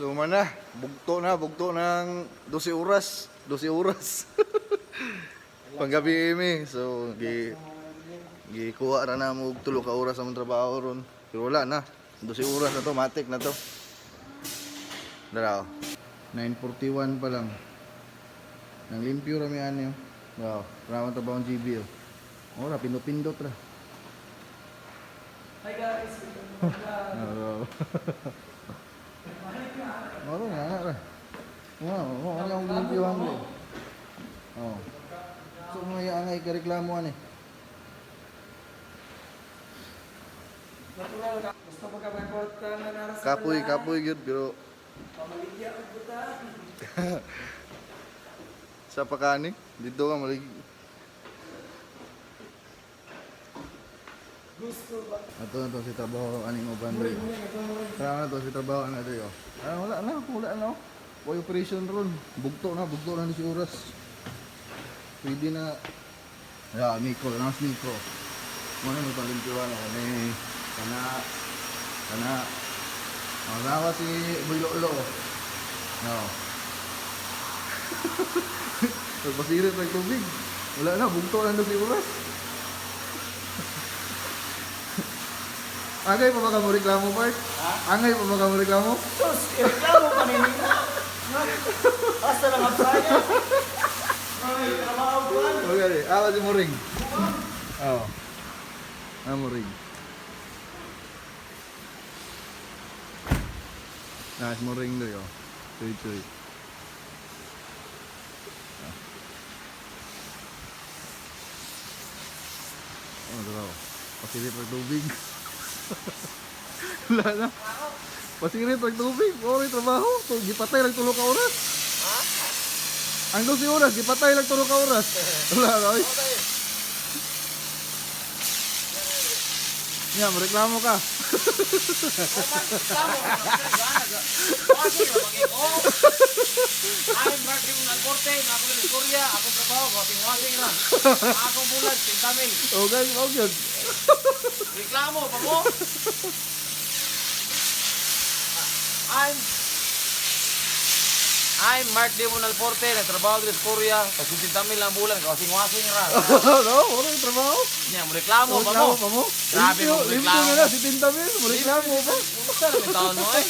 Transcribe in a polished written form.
So mana, bugto ng 12 oras. 12 oras. Panggabi ini. So gikuha ra na mo og 3 ka oras sa mong trabaho ron. Pero wala na. 12 oras na to, matik na to. Dara. 9:41 pa lang. Nang limpyo ra mi ani. Wow, raman ta ba ang GB oh. Ora pindot-pindot ra. Hi guys. Oo. Oro nga ra. Wow, ano ang limpyo ang mo. Oh. So mga angay ka reklamo ani. Natural ka. Gusto mo ka magkota na nara sa Kapoy gyud pero pamaligya ang buta. sa pakani dito ka malig. Gusto ba? Ato na to si trabaho aning uban dre. Tara na to si trabaho ana dre oh. Wala na. Boy operation ron. Bugto na ni si oras. Pwede na. Ya, Nico. Muna mo palimpyuan ako ni kana. Ang nawa si Buylolo. No. Pagpasirit ng tubig. Wala na, bugto lang na si oras. Angay pa ba ka mo reklamo, Bart? Ha? Angay pa ba ka mo reklamo? Sus, reklamo ka nini. Basta lang ang saya. Ay, trabaho ba? Okay, si Moring. Oo. Moring. Si Moring doon yun. Chuy. Ano daw? Pasirit ng tubig. Wala na. Pasirit ng tubig. Oray trabaho. Gipatay lang 3 ka oras. Ha? Ang 12 oras, gipatay lang 3 ka oras. Wala na. Oy. Nga, mareklamo ka. I'm working ng korte, ako ng Korea, ako trabaho, ating wasing lang. Ako bulag, tintamil. Okay, yun. Reklamo pa mo? I'm Mark Demonal Porte, nagtrabaho din sa Korea, pagsuntin tamil lang bulan, kasing-wasing ra. No, oray trabaho. Niya, mo reklamo pa mo. Reklamo pa mo. Grabe mo Limpyo reklamo. na si Tintamil. Reklamo pa. Kumusta namin taon mo eh?